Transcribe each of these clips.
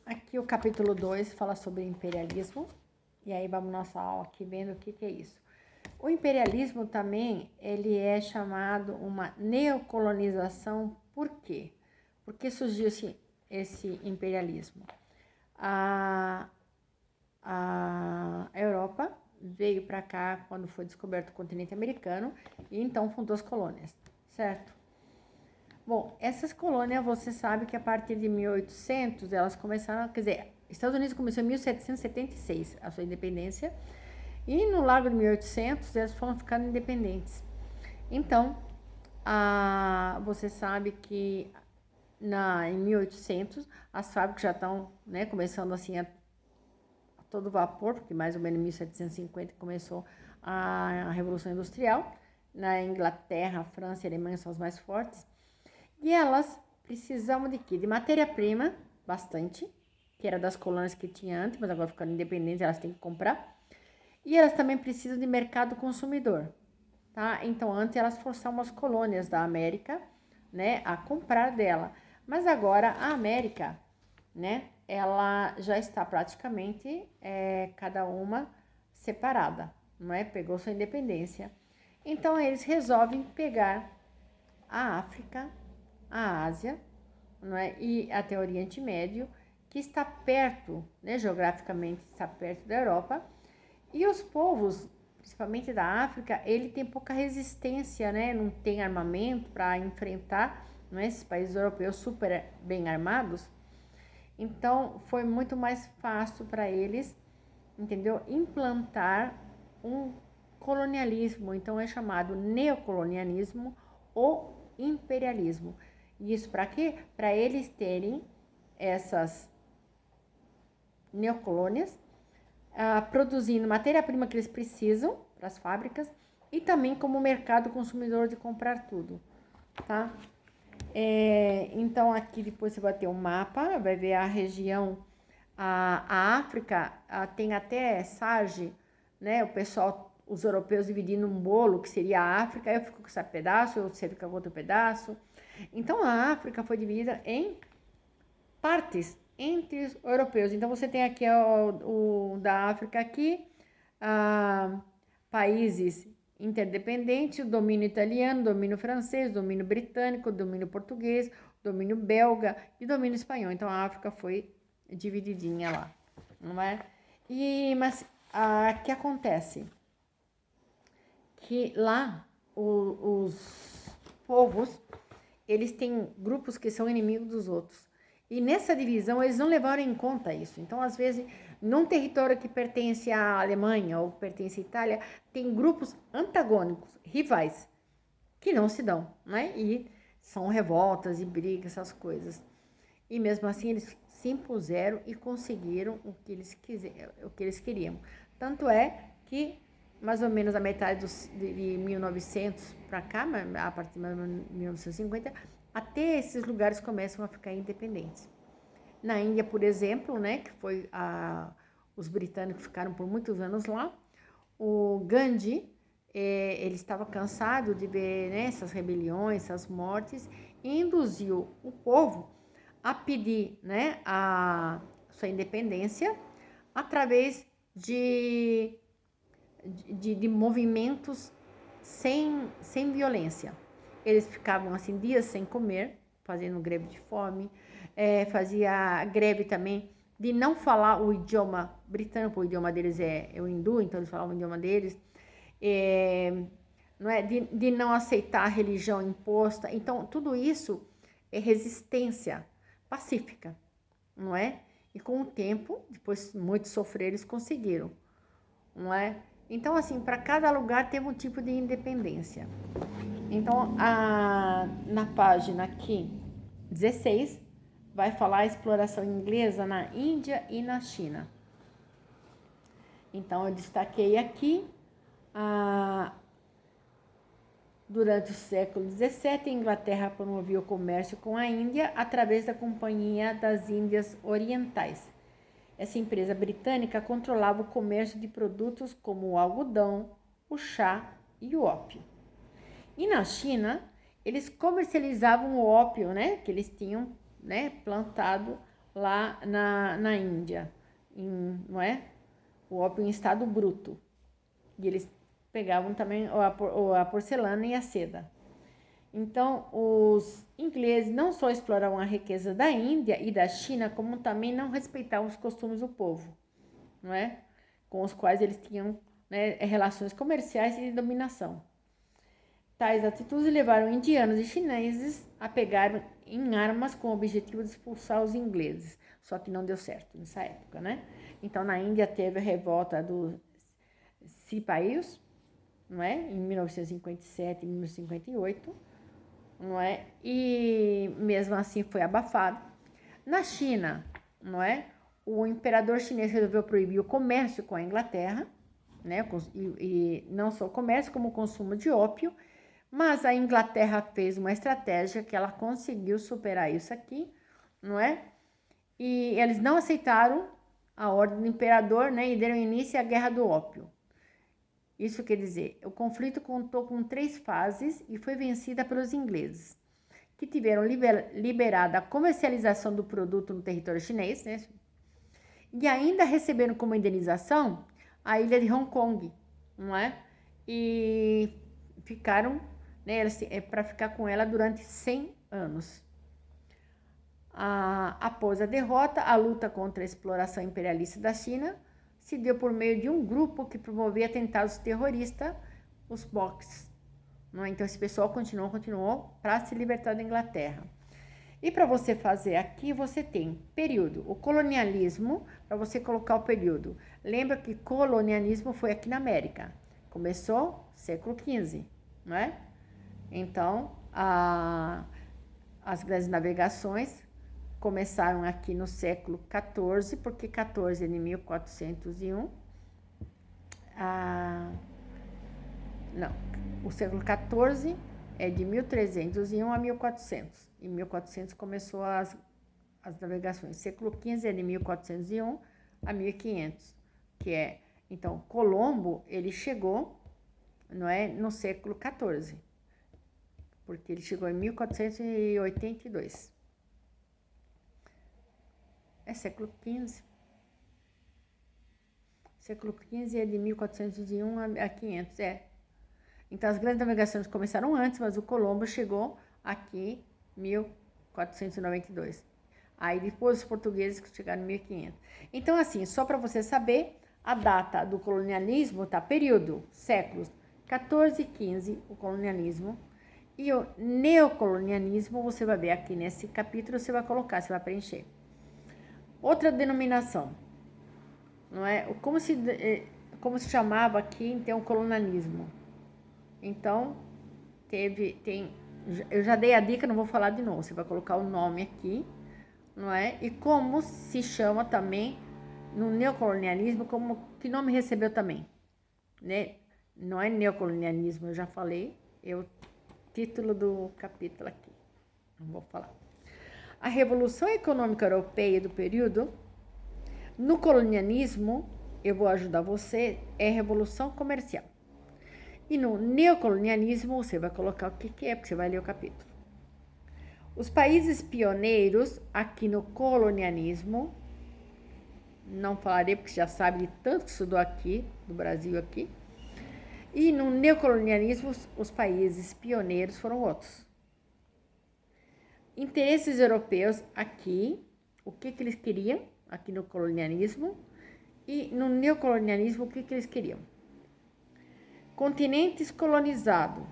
Aqui o capítulo 2 fala sobre imperialismo. E aí vamos nossa aula aqui vendo o que é isso. O imperialismo também, ele é chamado uma neocolonização. Por quê? Porque surgiu esse imperialismo. A Europa veio para cá quando foi descoberto o continente americano e então fundou as colônias, certo? Bom, essas colônias, você sabe que a partir de 1800 elas começaram, quer dizer, Estados Unidos começou em 1776 a sua independência e no largo de 1800 elas foram ficando independentes. Então, você sabe que em 1800 as fábricas já estão, né, começando assim a todo vapor, porque mais ou menos em 1750 começou a Revolução Industrial. Na Inglaterra, França e Alemanha são as mais fortes. E elas precisavam de quê? De matéria-prima, bastante, que era das colônias que tinha antes, mas agora ficando independentes, elas têm que comprar. E elas também precisam de mercado consumidor, tá? Então, antes elas forçavam as colônias da América, né, a comprar dela. Mas agora a América, né, ela já está praticamente cada uma separada, não é? Pegou sua independência. Então, eles resolvem pegar a África, a Ásia, não é? E até o Oriente Médio, que está perto, né, geograficamente está perto da Europa, e os povos, principalmente da África, ele tem pouca resistência, né? Não tem armamento para enfrentar, não é? Esses países europeus super bem armados. Então, foi muito mais fácil para eles, entendeu? Implantar um colonialismo. Então, é chamado neocolonialismo ou imperialismo. E isso para quê? Para eles terem essas neocolônias, produzindo matéria-prima que eles precisam para as fábricas e também como mercado consumidor de comprar tudo, tá? Então aqui depois você vai ter um mapa, vai ver a região, a África tem até sarje, né? O pessoal, os europeus dividindo um bolo que seria a África, eu fico com esse pedaço, eu fico com outro pedaço. Então a África foi dividida em partes entre os europeus. Então você tem aqui o da África aqui, países interdependentes, o domínio italiano, domínio francês, domínio britânico, domínio português, domínio belga e domínio espanhol. Então a África foi divididinha lá, não é? Mas o que acontece? Que lá os povos, eles têm grupos que são inimigos dos outros. E nessa divisão eles não levaram em conta isso. Então, às vezes, num território que pertence à Alemanha ou pertence à Itália, tem grupos antagônicos, rivais, que não se dão, né? E são revoltas e brigas, essas coisas. E mesmo assim eles se impuseram e conseguiram o que eles queriam. Tanto é que mais ou menos a metade de 1900 para cá, a partir de 1950, até esses lugares começam a ficar independentes. Na Índia, por exemplo, né, que foi os britânicos ficaram por muitos anos lá, o Gandhi, ele estava cansado de ver, né, essas rebeliões, essas mortes, e induziu o povo a pedir, né, a sua independência através de movimentos sem violência. Eles ficavam assim dias sem comer, fazendo greve de fome, fazia greve também de não falar o idioma britânico, o idioma deles é o hindu, então eles falavam o idioma deles, não é? De não aceitar a religião imposta. Então, tudo isso é resistência pacífica, não é? E com o tempo, depois muitos sofreram, eles conseguiram, não é? Então, assim, para cada lugar teve um tipo de independência. Então, na página aqui, 16, vai falar a exploração inglesa na Índia e na China. Então, eu destaquei aqui, durante o século XVII, a Inglaterra promovia o comércio com a Índia através da Companhia das Índias Orientais. Essa empresa britânica controlava o comércio de produtos como o algodão, o chá e o ópio. E na China, eles comercializavam o ópio, né, que eles tinham, né, plantado lá na Índia, não é? O ópio em estado bruto. E eles pegavam também a porcelana e a seda. Então, os ingleses não só exploravam a riqueza da Índia e da China, como também não respeitavam os costumes do povo, não é? Com os quais eles tinham, né, relações comerciais e de dominação. Tais atitudes levaram indianos e chineses a pegar em armas com o objetivo de expulsar os ingleses, só que não deu certo nessa época, né? Então, na Índia teve a revolta dos Cipaios, não é? Em 1957 e 1958, não é? E mesmo assim foi abafado. Na China, não é? O imperador chinês resolveu proibir o comércio com a Inglaterra, né? E não só o comércio, como o consumo de ópio. Mas a Inglaterra fez uma estratégia que ela conseguiu superar isso aqui, não é? E eles não aceitaram a ordem do imperador, né? E deram início à Guerra do Ópio. Isso quer dizer, o conflito contou com 3 fases e foi vencida pelos ingleses, que tiveram liberada a comercialização do produto no território chinês, né? E ainda receberam como indenização a ilha de Hong Kong, não é? E ficaram, né, para ficar com ela durante 100 anos. Após a derrota, a luta contra a exploração imperialista da China se deu por meio de um grupo que promovia atentados terroristas, os Boxers. Então, esse pessoal continuou para se libertar da Inglaterra. E para você fazer aqui, você tem período, o colonialismo, para você colocar o período. Lembra que colonialismo foi aqui na América. Começou século XV, não é? Então, as grandes navegações começaram aqui no século XIV, porque 14 é de 1401. Não, o século XIV é de 1301 a 1400. Em 1400 começou as navegações. Século XV é de 1401 a 1500, que é... Então, Colombo, ele chegou, não é, no século XIV, porque ele chegou em 1482. É século XV. Século XV é de 1401 a 500, Então, as grandes navegações começaram antes, mas o Colombo chegou aqui em 1492. Aí, depois, os portugueses que chegaram em 1500. Então, assim, só para você saber, a data do colonialismo, tá? Período, séculos 14 e 15, o colonialismo. E o neocolonialismo, você vai ver aqui nesse capítulo, você vai colocar, você vai preencher. Outra denominação, não é? Como se chamava aqui, então, o colonialismo. Então, eu já dei a dica, não vou falar de novo, você vai colocar o nome aqui, não é? E como se chama também no neocolonialismo, que nome recebeu também, né? Não é neocolonialismo, eu já falei, é o título do capítulo aqui, não vou falar. A Revolução Econômica Europeia do período, no colonialismo, eu vou ajudar você, é Revolução Comercial. E no neocolonialismo, você vai colocar o que é, porque você vai ler o capítulo. Os países pioneiros aqui no colonialismo, não falarei porque já sabe de tanto que estudou aqui, do Brasil aqui. E no neocolonialismo, os países pioneiros foram outros. Interesses europeus aqui, o que eles queriam aqui no colonialismo, e no neocolonialismo, o que eles queriam. Continentes colonizados.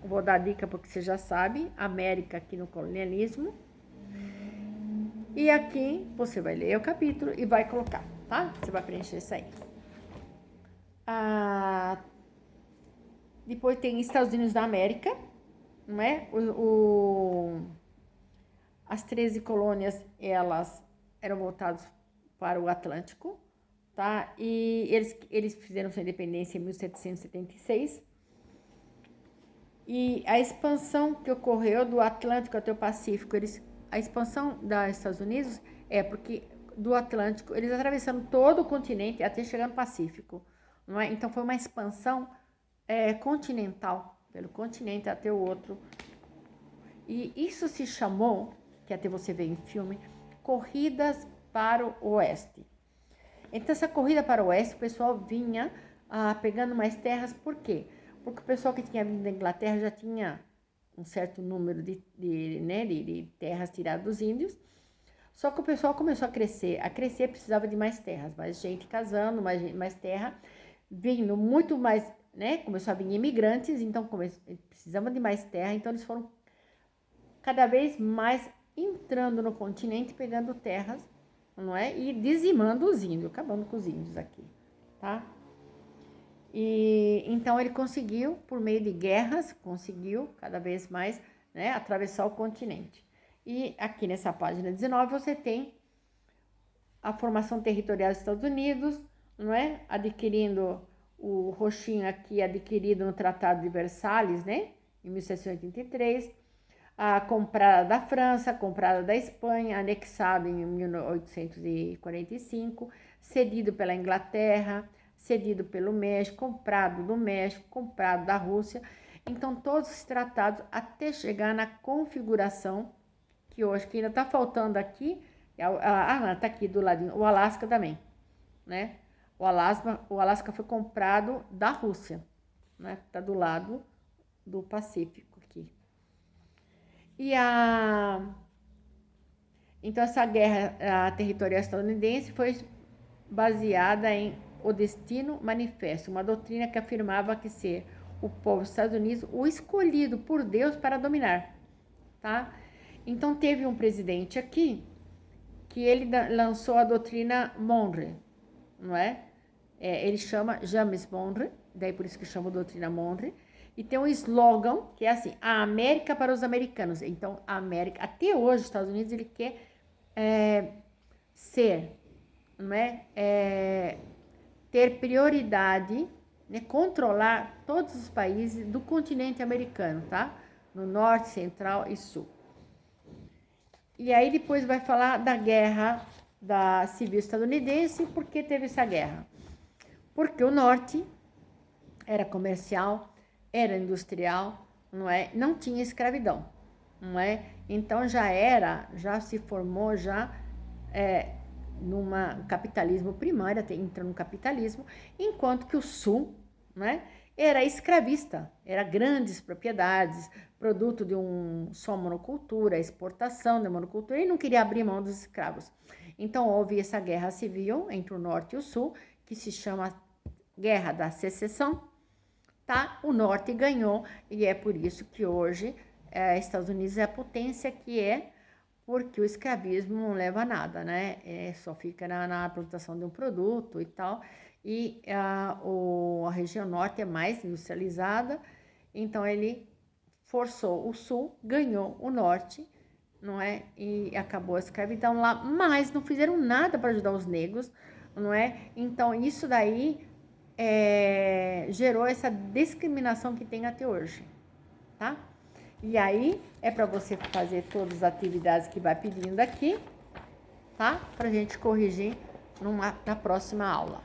Vou dar dica porque você já sabe, América aqui no colonialismo. E aqui você vai ler o capítulo e vai colocar, tá? Você vai preencher isso aí. Depois tem Estados Unidos da América, não é? As 13 colônias, elas eram voltadas para o Atlântico, tá? E eles fizeram sua independência em 1776. E a expansão que ocorreu do Atlântico até o Pacífico, a expansão dos Estados Unidos é porque do Atlântico, eles atravessaram todo o continente até chegar no Pacífico, não é? Então, foi uma expansão continental, pelo continente até o outro. E isso se chamou, que até você vê em filme, corridas para o oeste. Então, essa corrida para o oeste, o pessoal vinha pegando mais terras, por quê? Porque o pessoal que tinha vindo da Inglaterra já tinha um certo número de terras tiradas dos índios, só que o pessoal começou a crescer precisava de mais terras, mais gente casando, mais terra, vindo muito mais, né? Começou a vir imigrantes, então precisava de mais terra, então eles foram cada vez mais entrando no continente, pegando terras, não é? E dizimando os índios, acabando com os índios aqui, tá? E então ele conseguiu, por meio de guerras, conseguiu cada vez mais, né, atravessar o continente. E aqui nessa página 19 você tem a formação territorial dos Estados Unidos, não é? Adquirindo o roxinho aqui, adquirido no Tratado de Versalhes, né? Em 1783, a comprada da França, comprada da Espanha, anexado em 1845, cedido pela Inglaterra, cedido pelo México, comprado do México, comprado da Rússia. Então, todos os tratados até chegar na configuração que hoje, que ainda está faltando aqui, está aqui do ladinho, o Alasca também, né? O Alasca foi comprado da Rússia, né? Está do lado do Pacífico aqui. Então, essa guerra territorial estadunidense foi baseada em O Destino Manifesto, uma doutrina que afirmava que ser o povo dos Estados Unidos o escolhido por Deus para dominar, tá? Então, teve um presidente aqui que ele lançou a doutrina Monroe, não é? Ele chama James Monroe, daí por isso que chama doutrina Monroe, e tem um slogan que é assim, a América para os americanos. Então, a América, até hoje, os Estados Unidos, ele quer ser, não é? Ter prioridade, né? Controlar todos os países do continente americano, tá? No norte, central e sul. E aí depois vai falar da guerra da civil estadunidense. Por que teve essa guerra? Porque o norte era comercial, era industrial, não é? Não tinha escravidão, não é? Então já se formou numa capitalismo primário, entrando no capitalismo, enquanto que o sul, né, era escravista, era grandes propriedades, produto de só monocultura, exportação de monocultura, e não queria abrir mão dos escravos. Então houve essa guerra civil entre o norte e o sul, que se chama Guerra da Secessão, tá? O norte ganhou, e é por isso que hoje Estados Unidos é a potência que é, porque o escravismo não leva a nada, né? Só fica na plantação de um produto e tal. E a região norte é mais industrializada, então ele forçou o sul, ganhou o norte, não é? E acabou a escravidão lá, mas não fizeram nada para ajudar os negros, não é? Então isso daí gerou essa discriminação que tem até hoje, tá? E aí, é para você fazer todas as atividades que vai pedindo aqui, tá? Pra gente corrigir na próxima aula.